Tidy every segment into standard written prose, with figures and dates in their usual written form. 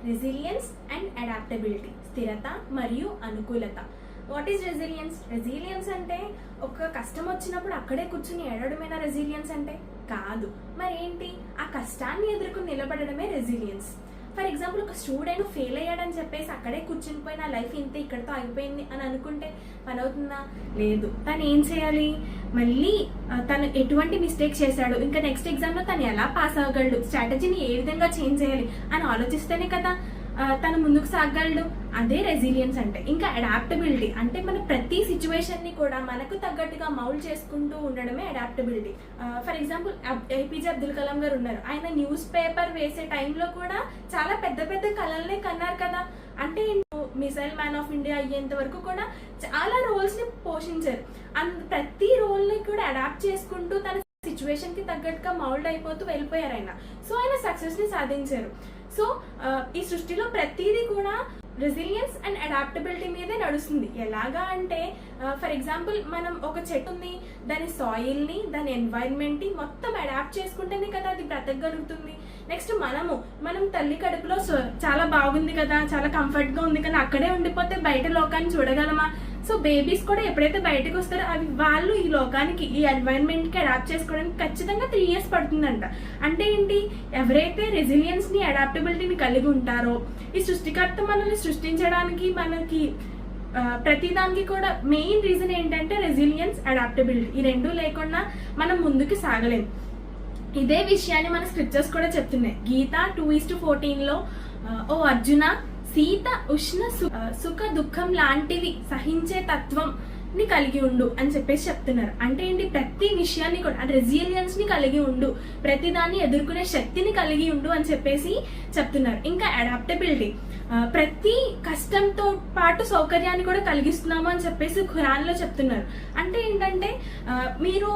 Resilience and adaptability, స్థిరత మరియు అనుకూలత. What is resilience? Resilience అంటే ఒక కష్టం వచ్చినప్పుడు అక్కడే కూర్చుని ఏడవడమేనా రెసిలియన్స్ అంటే? కాదు. మరి ఏంటి? ఆ కష్టాన్ని ఎదుర్కొని నిలబడడమే రెసిలియన్స్. ఫర్ ఎగ్జాంపుల్, ఒక స్టూడెంట్ ఫెయిల్ అయ్యాడని చెప్పేసి అక్కడే కూర్చుని పోయి నా లైఫ్ ఇంతే ఇక్కడితో అయిపోయింది అని అనుకుంటే పని అవుతుందా? లేదు. తను ఏం చేయాలి? మళ్ళీ తను ఎటువంటి మిస్టేక్స్ చేశాడు, ఇంకా నెక్స్ట్ ఎగ్జామ్లో తను ఎలా పాస్ అవ్వగలడు, స్ట్రాటజీని ఏ విధంగా చేంజ్ చేయాలి అని ఆలోచిస్తేనే కదా తను ముందుకు సాగలడు. అదే రెసిలియన్స్ అంటే. ఇంకా అడాప్టబిలిటీ అంటే మన ప్రతి సిచ్యువేషన్ ని కూడా మనకు తగ్గట్టుగా మౌల్డ్ చేసుకుంటూ ఉండడమే adaptability. For example, APJ Abdul Kalam గారు ఉన్నారు. ఆయన న్యూస్ పేపర్ వేసే టైంలో కూడా చాలా పెద్ద పెద్ద కళల్ని కన్నారు కదా. అంటే మిసైల్ మ్యాన్ ఆఫ్ ఇండియా అయ్యేంత వరకు కూడా చాలా రోల్స్ ని పోషించారు. ప్రతి రోల్ ని కూడా అడాప్ట్ చేసుకుంటూ తన సిచ్యువేషన్ కి తగ్గట్టుగా మౌల్డ్ అయిపోతూ వెళ్ళిపోయారు ఆయన. సో ఆయన సక్సెస్ ని సాధించారు. సో ఈ సృష్టిలో ప్రతిదీ కూడా రెసిలియన్స్ అండ్ అడాప్టబిలిటీ మీదే నడుస్తుంది. ఎలాగా అంటే, ఫర్ ఎగ్జాంపుల్, మనం ఒక చెట్టు ఉంది, దాని సాయిల్ ని, దాని ఎన్వైరన్మెంట్ ని మొత్తం అడాప్ట్ చేసుకుంటేనే కదా అది బ్రతకగలుగుతుంది. నెక్స్ట్ మనం తల్లి కడుపులో చాలా బాగుంది కదా, చాలా కంఫర్ట్ గా ఉంది కదా, అక్కడే ఉండిపోతే బయట లోకాన్ని చూడగలమా? సో బేబీస్ కూడా ఎప్పుడైతే బయటకు వస్తారో అవి వాళ్ళు ఈ లోకానికి, ఈ ఎన్వైరన్మెంట్ కి అడాప్ట్ చేసుకోవడానికి ఖచ్చితంగా 3 years పడుతుందంట. అంటే ఏంటి? ఎవరైతే రెసిలియన్స్ ని, అడాప్టబిలిటీని కలిగి ఉంటారో, ఈ సృష్టికర్త మనల్ని సృష్టించడానికి మనకి ప్రతిదానికి కూడా మెయిన్ రీజన్ ఏంటంటే రెసిలియన్స్, అడాప్టబిలిటీ. ఈ రెండు లేకుండా మనం ముందుకు సాగలేం. ఇదే విషయాన్ని మన స్క్రిప్చర్స్ కూడా చెప్తున్నాయి. గీత 2:14 ఓ అర్జున, సీత ఉష్ణ సుఖ దుఃఖం లాంటివి సహించే తత్వం ని కలిగి ఉండు అని చెప్పేసి చెప్తున్నారు. అంటే ఏంటి? ప్రతి విషయాన్ని కూడా రెసిలియన్స్ ని కలిగి ఉండు, ప్రతిదాన్ని ఎదుర్కొనే శక్తిని కలిగి ఉండు అని చెప్పేసి చెప్తున్నారు. ఇంకా అడాప్టబిలిటీ, ప్రతి కష్టంతో పాటు సౌకర్యాన్ని కూడా కలిగిస్తున్నాము అని చెప్పేసి ఖురాన్ లో చెప్తున్నారు. అంటే ఏంటంటే, మీరు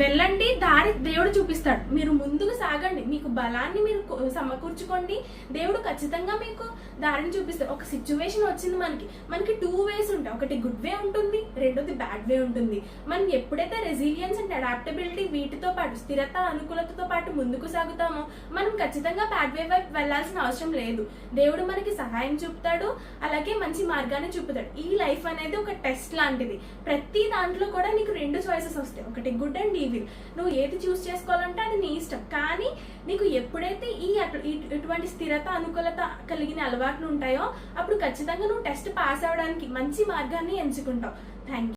వెళ్ళండి, దారి దేవుడు చూపిస్తాడు, మీరు ముందుకు సాగండి, మీకు బలాన్ని మీరు సమకూర్చుకోండి, దేవుడు ఖచ్చితంగా మీకు దారిని చూపిస్తాడు. ఒక సిచ్యువేషన్ వచ్చింది, మనకి 2 ways ఉంటాయి. ఒకటి గుడ్ వే ఉంటుంది, రెండోది బ్యాడ్ వే ఉంటుంది. మనం ఎప్పుడైతే రెసిలియన్స్ అండ్ అడాప్టబిలిటీ వీటితో పాటు స్థిరత, అనుకూలతతో పాటు ముందుకు సాగుతామో మనం ఖచ్చితంగా బ్యాడ్ వే వైపు వెళ్లాల్సిన అవసరం లేదు. దేవుడు మనకి సహాయం చూపుతాడు, అలాగే మంచి మార్గాన్ని చూపుతాడు. ఈ లైఫ్ అనేది ఒక టెస్ట్ లాంటిది. ప్రతి దాంట్లో కూడా నీకు 2 choices వస్తాయి, ఒకటి గుడ్ అండ్ ఈవిల్. నువ్వు ఏది చూస్ చేసుకోవాలంటే అది నీ ఇష్టం. కానీ నీకు ఎప్పుడైతే ఇటువంటి స్థిరత, అనుకూలత కలిగిన అలవాట్లు ఉంటాయో అప్పుడు ఖచ్చితంగా నువ్వు టెస్ట్ పాస్ అవడానికి మంచి మార్గాన్ని ఎంచుకుంటావు. Thank you.